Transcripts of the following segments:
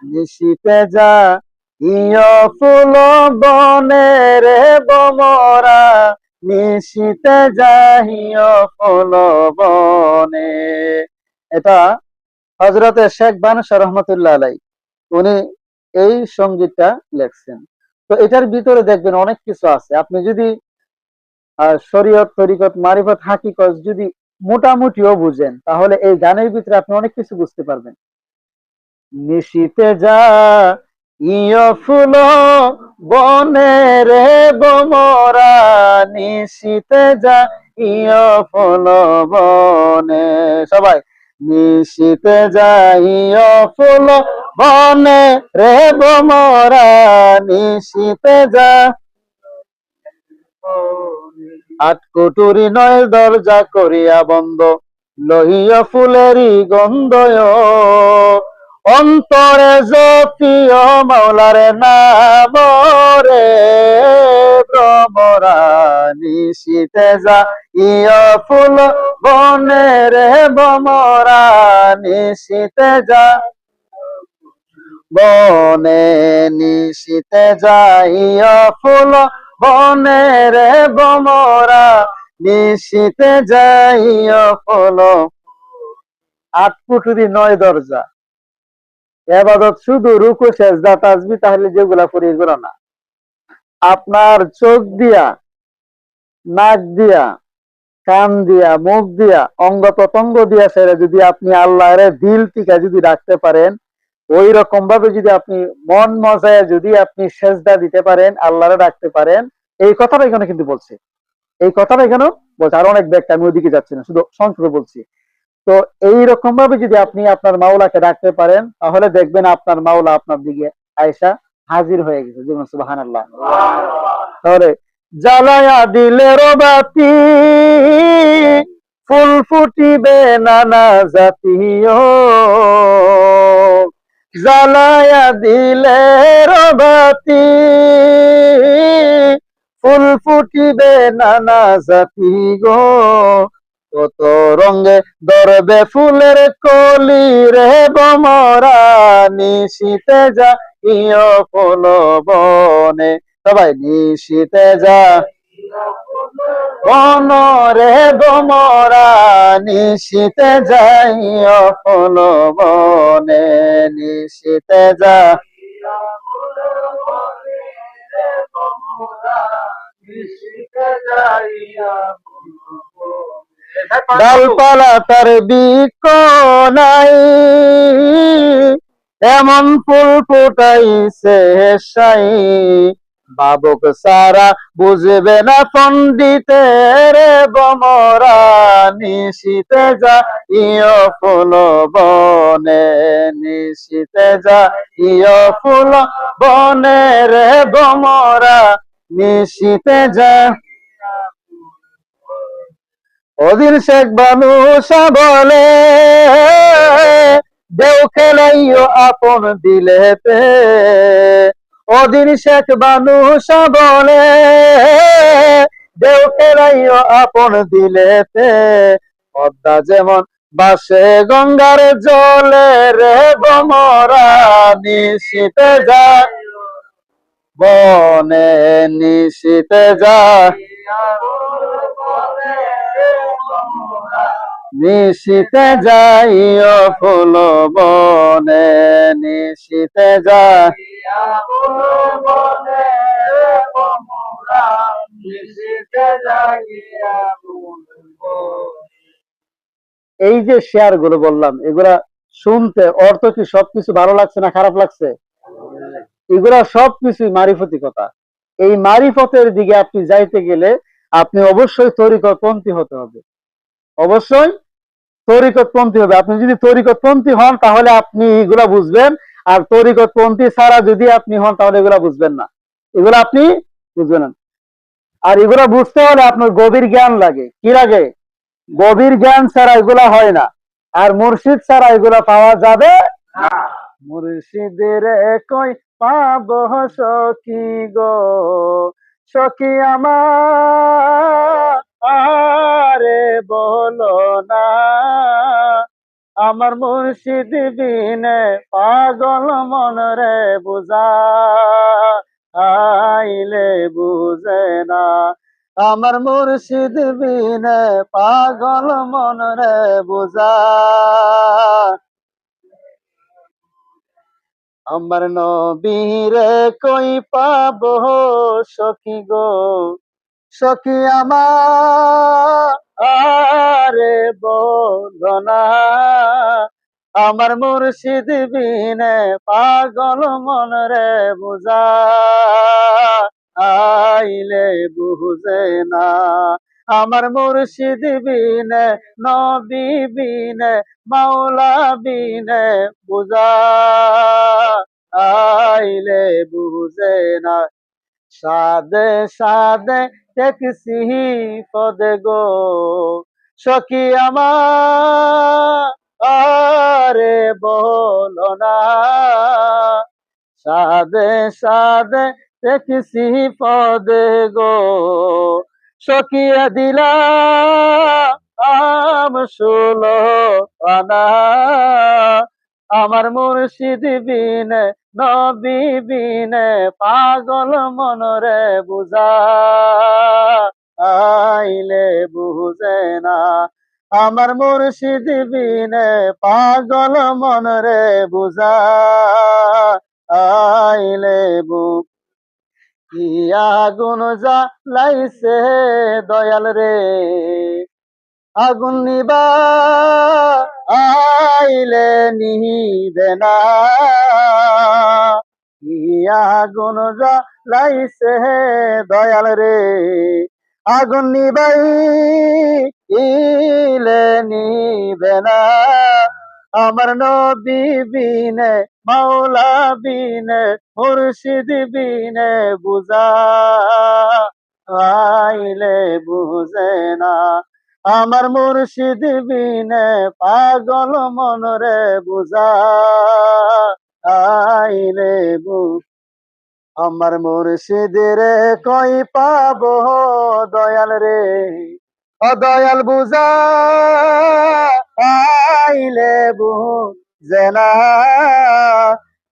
নিশিতে যা ইয় ফুল বনে রে বমরা, নিশিতে যাহিয় ফুল বনে। এটা হযরতে শেখ বানশা রহমতুল্লাহ আলাই, উনি এই সঙ্গীতটা লেখছেন। তো এটার ভিতরে দেখবেন অনেক কিছু আছে। আপনি যদি শরীয়ত, তরিকত, মারিফত, হাকিকত যদি মোটামুটিও বুঝেন, তাহলে এই গানের ভিতরে আপনি অনেক কিছু বুঝতে পারবেন। নিশিতে যা ইয় ফুল বনে রে বমরা, নিশিতে যা ইয় ফুল বনে। সবাই, নিশিতে যা ইয় ফুল বনে রে বমরা, নিশিতে যা। আট কুটুরি নয় দরজা করিয়া বন্ধ, লহিয়া ফুলেরই গন্ধ, অন্তরে জপিও মাওলারে নাম রে ভ্রমরা, নিশিতে যা ইয় ফুল বনে রে ভ্রমরা, নিশিতে যা বনে, নিশিতে যাইয়া ফুল বনে রে ভ্রমরা, নিশিতে যাইয়া ফুল। আট কুঠুরি নয় দরজা, এবাদত শুধু রুকু সেজদা তাসবিহ তাহলে যেগুলা করি এগুলো না। আপনার চোখ দিয়া, নাক দিয়া, কান দিয়া, মুখ দিয়া, অঙ্গ প্রত্যঙ্গ দিয়া সেরে যদি আপনি আল্লাহরে দিল থেকে যদি রাখতে পারেন, ওই রকম ভাবে যদি আপনি মন মজায় যদি আপনি সেজদা দিতে পারেন, আল্লাহরে ডাকতে পারেন, এই কথাটা এখানে কিন্তু বলছে। এই কথাটা এখানে বলছে। আর অনেক ব্যাখ্যা, আমি ওইদিকে যাচ্ছি না, শুধু সংক্ষেপে বলছি। তো এইরকম ভাবে যদি আপনি আপনার মাওলাকে ডাকতে পারেন, তাহলে দেখবেন আপনার মাওলা আপনার দিকে আয়েশা হাজির হয়ে গেছে। যেমন সুবহানাল্লাহ। তাহলে জ্বালায়া দিলের বাতি, ফুল ফুটিবে নানা জাতীয়, জ্বালায়া দিলের বাতি, ফুল ফুটিবে নানা জাতি গো, কত রঙে ধরবে ফুলের কলি রে বমরা, নিশিতে যা ইয় ফুল বনে। সবাই, নিশিতে যা বন রে বমরা, নিশিতে যাইয় ফুল বনে, নিশিতে যা ডালপালা তার বৃক্ষ নাই, এমন ফুল ফুটাইছে সাই, বাবুক সারা বুঝবে না পণ্ডিতের বমরা, নিশিতে যা ইয় ফুল বনে, নিশিতে যা ইয় ফুল বনে রে বমরা, নিশিতে যা। ওদিন শেখ বানুশা বলে, দেও খেলাইও আপন দিলেতে, ওদিন শেখ বানুশা বলে, দেও খেলাইও আপন দিলেতে, পদ্মা যেমন বাসে গঙ্গার জলে রে বমরা, নিশিতে যা বনে, নিশিতে যা নিশিতে যাইও ফুল বনে, নিশিতে যা। এই যে শেয়ার গুলো বললাম, এগুলা শুনতে অর্থ কি সবকিছু ভালো লাগছে না খারাপ লাগছে? এগুলা সবকিছুই মারিফতি কথা। এই মারিফতের দিকে আপনি যাইতে গেলে আপনি অবশ্যই তরিকতপন্থী হতে হবে, অবশ্যই তরিকতপন্থী হবে। আপনি যদি তরিকতপন্থী হন তাহলে আপনি এগুলা বুঝবেন, আর তরিকতপন্থী ছাড়া যদি আপনি হন তাহলে এগুলা বুঝবেন না, এগুলা আপনি বুঝবেন না। আর এগুলা বুঝতে হলে আপনার গভীর জ্ঞান লাগে। কি লাগে? গভীর জ্ঞান ছাড়া এগুলা হয় না, আর মুর্শিদ ছাড়া এগুলা পাওয়া যাবে না। মুর্শিদের কই পাব সখী গো, সখী আমার আরে বলো না, আমার মুর্শিদ বিনে পাগল মন রে বুঝাইলে বুঝে না। আমার মুর্শিদ বিনে পাগল মন রে বুঝা। আমার নবীরে কই পাবো সখী গো, সখী আমারে বলো না। আমার মুর্শিদ বিনে পাগল মন রে বুঝাইলে বুঝে না। আমার মুর্শিদ বিনে নবী বিনে মাওলা বিনে বুঝাইলে বুঝে না। সাদে সাদে দেখছি পদে গো, সখী আমারে বলো না। সাদে সাদে দেখছি পদে গো, সখিয়া দিলাম ষোলো আনা। আমার মুর্শিদ বিনে নবী বিনে পাগল মনরে বুঝাইলে বুঝে না। আমার মুর্শিদ বিনে পাগল মনরে বুঝাইলে কি আগুন জ্বালাইছে দয়াল রে, আগুন নিবা আইলে নিবে না। কি আগুন জ্বালাইছে দয়াল রে, আগুন নিবাইলে নিবে না। আমার নবী বিনে মাওলা বিনে মুর্শিদ বিনে বুঝাইলে বুঝে না। আমার মুর্শিদ বিনে পাগল মনরে বুঝাইলে আমার মুর্শিদ রে কই পাবো দয়াল রে, ও দয়াল বুঝাইলে বুঝে না।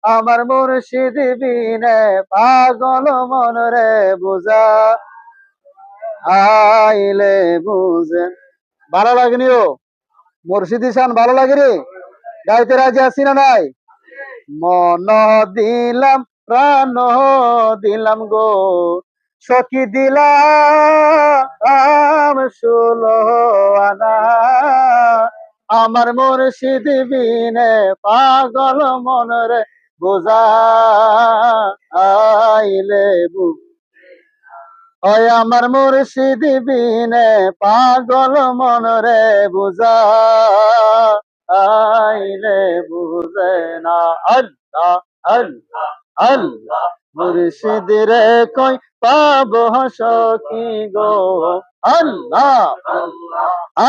আমার মুর্শিদ বিনে পাগল মনরে বুঝাইলে বুঝে। ভালো লাগেনি ও মুর্শিদি শান, ভালো লাগে রে? গাইতে রাজি আছি না নাই? মন দিলাম প্রাণ দিলাম গো, সখী দিলাম ষোলো আনা। আমার মুর্শিদ বিনে পাগল মনরে বুঝাইলে ওই আমার মুর্শিদ বিনে পাগল মনরে বুঝাইলে বুঝে না। আল্লাহ আল্লাহ আল্লাহ মুর্শিদ রে কই পাবো সখী গো, আল্লাহ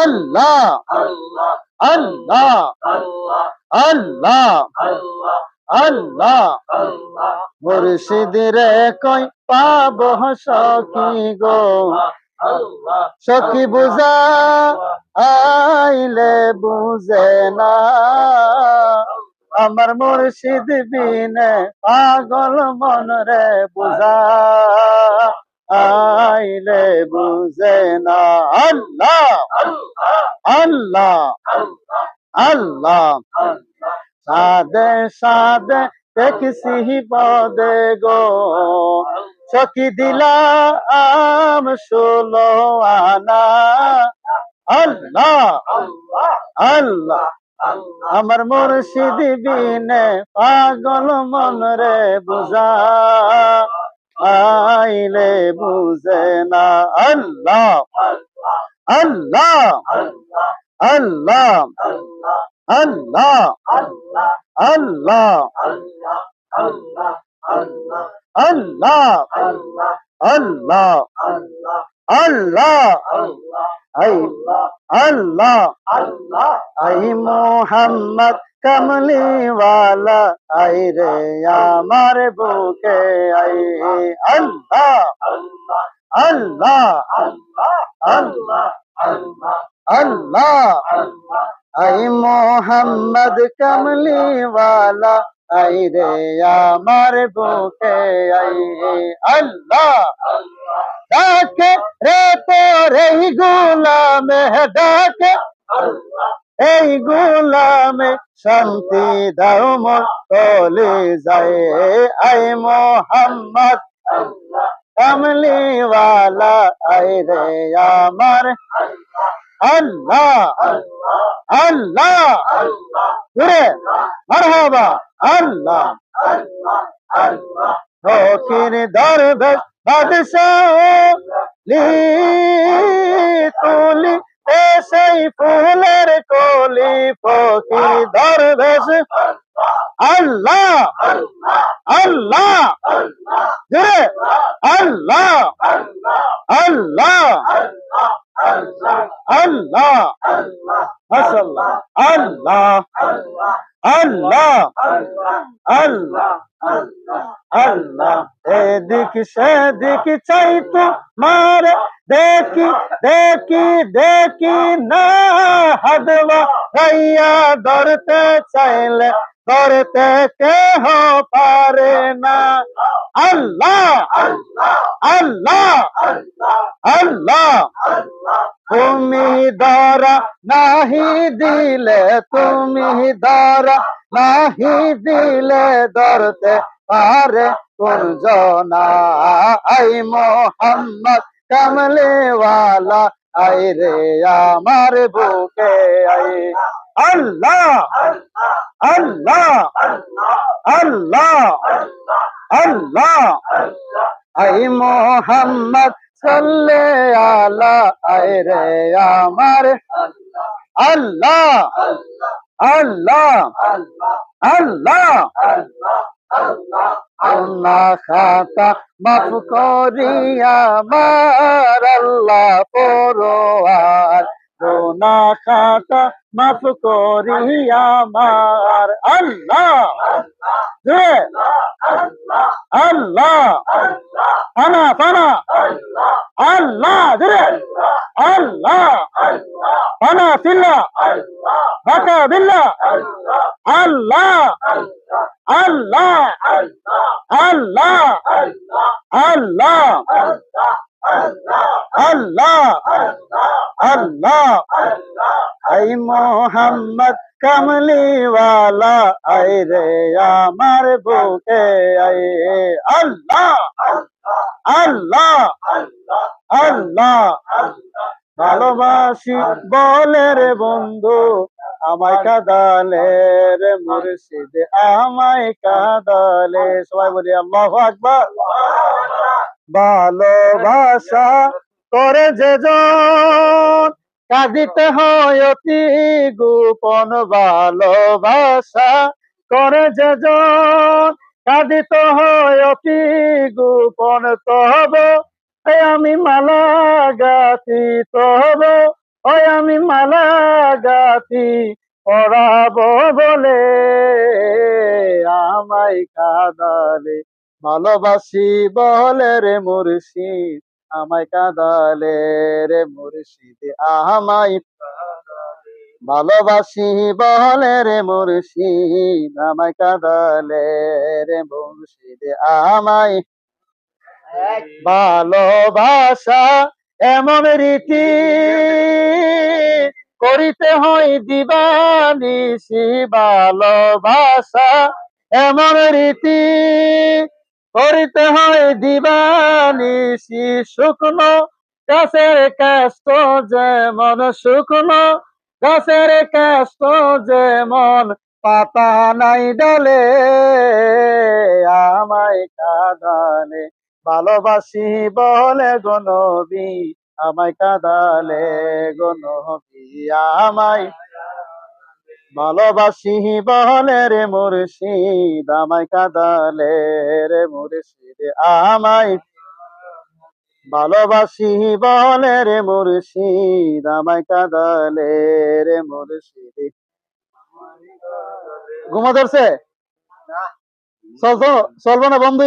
আল্লাহ আল্লাহ আল্লাহ আল্লাহ মুর্শিদ রে কই পাবো সখী গো, সখী বুঝাইলে বুঝে না। আমার মুর্শিদ বিনে পাগল মনরে বুঝাইলে বুঝে না। আল্লাহ আল্লাহ আল্লাহ সাদে সাদে দেখছি পদে গো, সখী দিলাম ষোলো আনা। আল্লাহ আল্লাহ আমার মুর্শিদ বিনে পাগল মনরে বুঝাইলে বুঝে না। আল্লাহ আল্লাহ আল্লাহ আল্লাহ আল্লাহ আল্লাহ আল্লাহ আল্লাহ আল্লাহ আই মোহাম্মদ কমলিওয়ালা আই রে আমার বুকে আই। আল্লাহ আল্লাহ আল্লাহ আল্লাহ আই মোহাম্মদ কামলি ওয়ালা আই রে আমার বুকে আই আল্লাহ ডাকে রে তোর এই গোলামে ডাকে এই গোলামে শান্তি দাও মোর তলে যায় আই মোহাম্মদ কামলি ওয়ালা আই রে আমার আল্লাহ আল্লাহ জোরে মারহাবা আল্লাহ ফকির দরবেশ বাদশাহ তুলি সেই ফুলের কলি ফকির দরবেশ আল্লাহ আল্লাহ জোরে আল্লাহ আল্লাহ আল্লাহ মাশাআল্লাহ আল্লাহ আল্লাহ আল্লাহ আল্লাহ এদিক সেদিক চাই তো মারে দেখি দেখি দেখি না হাদবা গাইয়া ধরতে চাইলে ধরতে কেহ পারে না আল্লাহ আল্লাহ আল্লাহ তুমি ধরা নাহি দিলে তুমি ধরা নাহি দিলে ধরতে পারে কোন জনা আই মোহাম্মদ কামলে ওয়ালা আই রে আমার বুকে আই আল্লাহ আল্লাহ আল্লাহ আল্লাহ আই মোহাম্মদ সাল্লে আলা আই রে আমার আল্লাহ আল্লাহ আল্লাহ গুনা খাতা মাফ করিয়া আমার আল্লাহ পরোয়ার গুনা খাতা মাফ করিয়া আমার আল্লাহ আল্লাহ ফানা ফানা আল্লাহ আল্লাহ ফানা ফিল্লাহ বাকা বিল্লাহ আল্লাহ আল্লাহ আল্লাহ আল্লাহ আল্লাহ আল্লাহ আই মোহাম্মদ কামলি ওয়ালা আই রে আমার বুকে আই আল্লাহ আল্লাহ আল্লাহ ভালোবাসি বলে রে বন্ধু আমায় কাঁদালে রে মুর্শিদ আমায় কাঁদালে সবাই বলি আল্লাহু আকবার ভালোবাসা করে যে জন কাঁদিতে হয় অতি গোপন ভালোবাসা করে যে জন কাঁদিতে হয় অতি গোপন তব আমি মালা গাতি তব ওই আমি মালা গাতি পড়াবো বলে আমায় কাঁদালে ভালোবাসি বলে রে মুর্শিদ আমায় কাঁদালে রে মুর্শিদ আমায় ভালোবাসি বলে রে মুর্শিদ আমায় কাঁদালে রে মুর্শিদ আমায় ভালোবাসা এমন রীতি করিতে হয় দিবানিশি ভালোবাসা এমন রীতি করিতে হয় দিবানিশি শুকনো গাছের কাষ্ট যেমন শুকনো গাছের কাষ্ট যেমন পাতা নাই ডালে আমায় কাঁদালে ভালোবাসি বলে গো নবী আমায় কাঁদালে গো নবী আমায় ভালোবাসি বলে রে মুর্শিদ আমায় কাঁদালে রে মুর্শিদ আমায় ভালোবাসি বলে রে মুর্শিদ আমায় কাঁদালে রে মুর্শিদ ঘুমা ধরছে চলবো না বন্ধু